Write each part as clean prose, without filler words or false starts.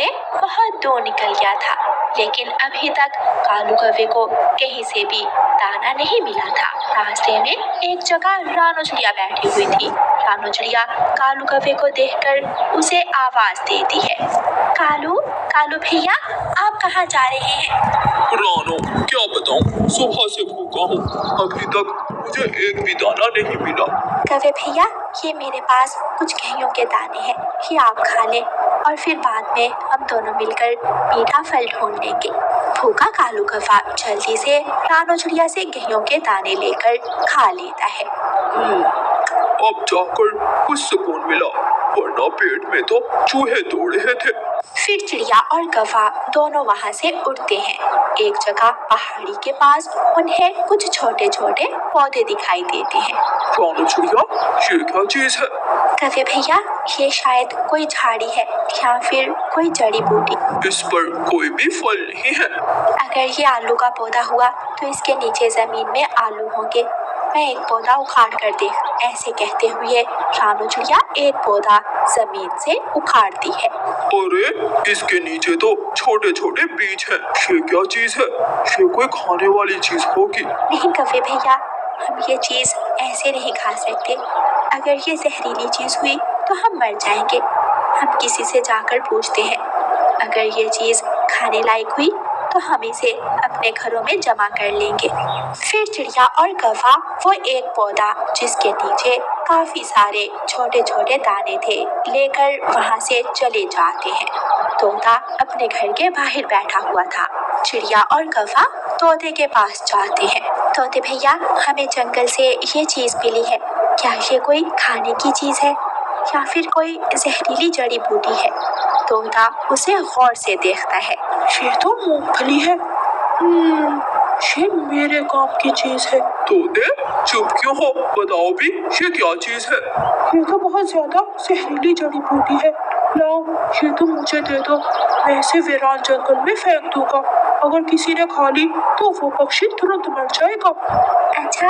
से बहुत दूर निकल गया था, लेकिन अभी तक कालू कौवे को कहीं से भी दाना नहीं मिला था। रास्ते में एक जगह रानू चिड़िया बैठी हुई थी। रानू चिड़िया कालू कौवे को देखकर उसे आवाज देती है, कालू कालू भैया, आप कहाँ जा रहे हैं? रानू, क्या बताऊं, सुबह से भूखा हूँ, अभी तक मुझे एक भी दाना नहीं मिला। कौवे भैया, ये मेरे पास कुछ गेहूं के दाने हैं, ये आप खा लें और फिर बाद में हम दोनों मिलकर मीठा फल ढूंढ लेंगे। भूखा कालू कौवा जल्दी से रानू चिड़िया से गेहूं के दाने लेकर खा लेता है। अब जाकर कुछ सुकून मिला, वरना पेट में तो चूहे दौड़ रहे थे। फिर चिड़िया और कौवा दोनों वहाँ से उड़ते हैं। एक जगह पहाड़ी के पास उन्हें कुछ छोटे छोटे पौधे दिखाई देते हैं। रानू चिड़िया, ये क्या चीज है? कौवे भैया, ये शायद कोई झाड़ी है या फिर कोई जड़ी बूटी। इस पर कोई भी फल नहीं है। अगर ये आलू का पौधा हुआ तो इसके नीचे जमीन में आलू होंगे। मैं एक पौधा उखाड़ कर देख। ऐसे कहते हुए रानू चिड़िया एक पौधा जमीन से उखाड़ती है। अरे, इसके नीचे तो छोटे छोटे बीज हैं। ये क्या चीज है? ये कोई खाने वाली चीज होगी। नहीं कौवे भैया, हम ये चीज ऐसे नहीं खा सकते। अगर ये जहरीली चीज हुई तो हम मर जाएंगे। हम किसी से जाकर पूछते हैं, अगर ये चीज खाने लायक हुई तो हम इसे अपने घरों में जमा कर लेंगे। फिर चिड़िया और कौवा वो एक पौधा जिसके नीचे काफी सारे छोटे छोटे दाने थे लेकर वहाँ से चले जाते हैं। तोता अपने घर के बाहर बैठा हुआ था। चिड़िया और कौवा तोते के पास जाते हैं। तोते भैया, हमें जंगल से ये चीज मिली है, क्या ये कोई खाने की चीज है या फिर कोई जहरीली जड़ी बूटी है? तोता उसे गौर से देखता है। ये तो मूंगफली है। ये मेरे काम की चीज है। तोते, चुप क्यों हो? बताओ भी, ये क्या चीज है? ये तो बहुत ज्यादा जहरीली जड़ी बूटी है। लाओ, ये तो मुझे दे दो, मैं इसे वीरान जंगल में फेंक दूंगा। अगर किसी ने खा ली तो वो पक्षी तुरंत मर जाएगा। अच्छा,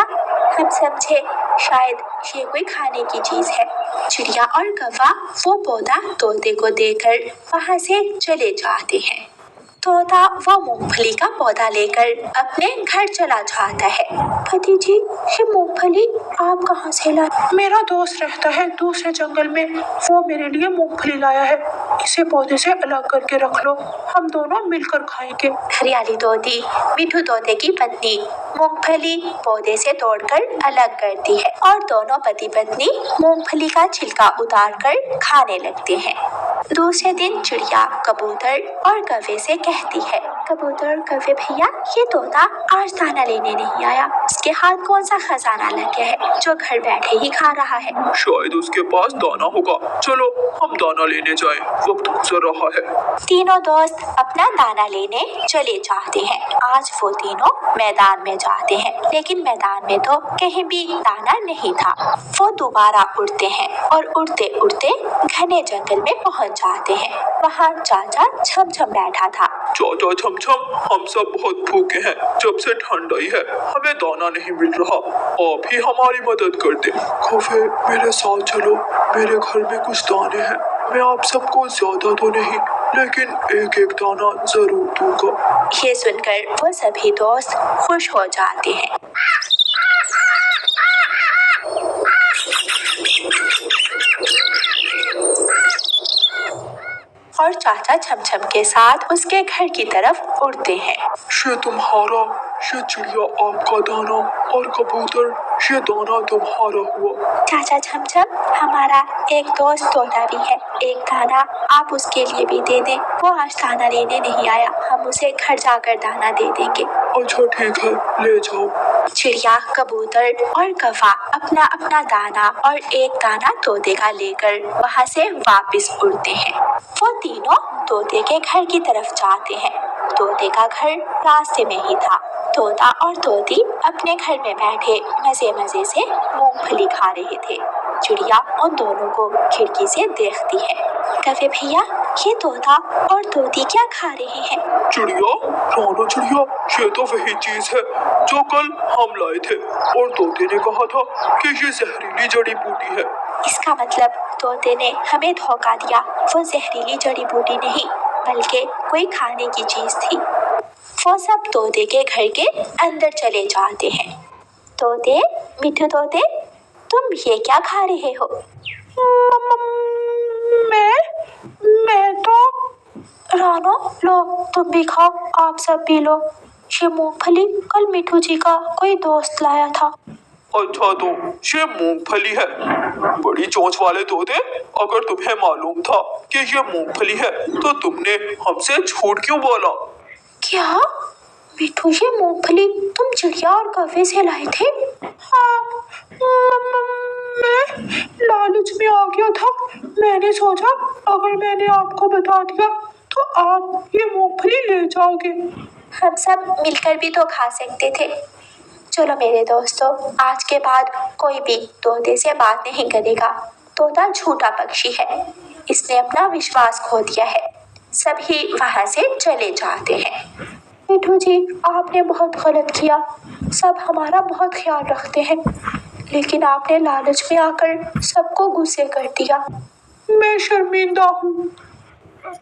हम समझे, शायद ये कोई खाने की चीज है। चिड़िया और कौवा वो पौधा तोते को देकर वहाँ से चले जाते हैं। तोता वो मूंगफली का पौधा लेकर अपने घर चला जाता है। पति जी, ये मूंगफली आप कहाँ से लाए? मेरा दोस्त रहता है दूसरे जंगल में, वो मेरे लिए मूंगफली लाया है। इसे पौधे से अलग करके रख लो, हम दोनों मिलकर खाएंगे। हरियाली तोती मिठू तोते की पत्नी मूंगफली पौधे से तोड़कर अलग करती है और दोनों पति पत्नी मूंगफली का छिलका उतारकर खाने लगते हैं। दूसरे दिन चिड़िया कबूतर और कौवे से कहती है, कबूतर कौवे भैया, ये तोता आज दाना लेने नहीं आया। उसके हाथ कौन सा खजाना लग गया है जो घर बैठे ही खा रहा है? शायद उसके पास दाना होगा। चलो हम दाना लेने जाएं, वक्त गुजर रहा है। तीनों दोस्त अपना दाना लेने चले जाते हैं। आज वो तीनों मैदान में जाते हैं, लेकिन मैदान में तो कहीं भी दाना नहीं था। वो दोबारा उड़ते हैं और उड़ते उड़ते घने जंगल में पहुंच जाते हैं। वहाँ चाचा छमछम बैठा था। चाचा छमछम, हम सब बहुत भूखे हैं। जब से ठंड आई है हमें दाना नहीं मिल रहा, आप ही हमारी मदद कर दे। कौवे, मेरे साथ चलो, मेरे घर में कुछ दाने हैं। मैं आप सबको ज्यादा तो नहीं, लेकिन एक एक दाना जरूर दूंगा। ये सुनकर वो सभी दोस्त खुश हो जाते हैं। और चाचा छमछम के साथ उसके घर की तरफ उड़ते हैं। ये तुम्हारा, ये चिड़िया आपका दाना, और कबूतर ये दाना तुम्हारा हुआ। चाचा छमछम, हमारा एक दोस्त तोता भी है, एक दाना आप उसके लिए भी दे दें। वो आज दाना लेने नहीं आया, हम उसे घर जाकर दाना दे देंगे। अच्छा ठीक है, ले जाओ। चिड़िया कबूतर और कौवा अपना अपना दाना और एक दाना तोते का लेकर वहाँ से वापस उड़ते हैं। वो तीनों तोते के घर की तरफ जाते हैं। तोते का घर रास्ते में ही था। तोता और तोती अपने घर में बैठे मजे मजे से मूंगफली खा रहे थे। चिड़िया उन दोनों को खिड़की से देखती है। कौवे भैया, ये तोता और तोती क्या खा रहे हैं? चिड़िया, रानू चिड़िया, ये तो वही चीज है जो कल हम लाए थे, और तोते ने कहा था कि ये जहरीली जड़ी बूटी है। इसका मतलब तोते ने हमें धोखा दिया। वो जहरीली जड़ी बूटी नहीं, बल्कि कोई खाने की चीज थी। वो सब तोते के घर के अंदर चले जाते हैं। तोते, मिठू तोते, तुम ये क्या खा रहे हो? मैं तो रानो, लो तुम भी खाओ, आप सब पी लो। ये मूंगफली कल मिठू जी का कोई दोस्त लाया था। अच्छा, तो ये मूंगफली है? बड़ी चोंच वाले तोते, अगर तुम्हें मालूम था कि ये मूंगफली है तो तुमने हमसे झूठ क्यों बोला? क्या मिठू, ये मूंगफली तुम चिड़िया और कौवे से लाए थे? हाँ, मैं लालच में आ गया था। मैंने सोचा अगर मैंने आपको बता दिया तो आप ये मूंगफली ले जाओगे। हम सब मिलकर भी तो खा सकते थे। चलो मेरे दोस्तों, आज के बाद कोई भी तोते से बात नहीं करेगा। तोता झूठा पक्षी है, इसने अपना विश्वास खो दिया है। सभी वहां से चले जाते हैं। मिठू जी, आपने बहुत गलत किया। सब हमारा बहुत ख्याल रखते हैं, लेकिन आपने लालच में आकर सबको गुस्से कर दिया। मैं शर्मिंदा हूँ।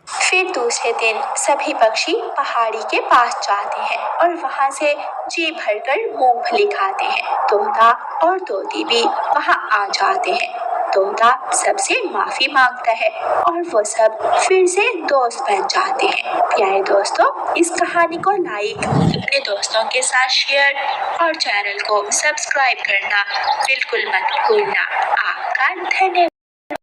फिर दूसरे दिन सभी पक्षी पहाड़ी के पास जाते हैं और वहां से जी भरकर मूंगफली खाते हैं। तोता और तोती भी वहां आ जाते हैं। तोता सबसे माफी मांगता है और वो सब फिर से दोस्त बन जाते हैं। प्यारे दोस्तों, इस कहानी को लाइक, अपने दोस्तों के साथ शेयर और चैनल को सब्सक्राइब करना बिल्कुल मत भूलना। आपका धन्यवाद।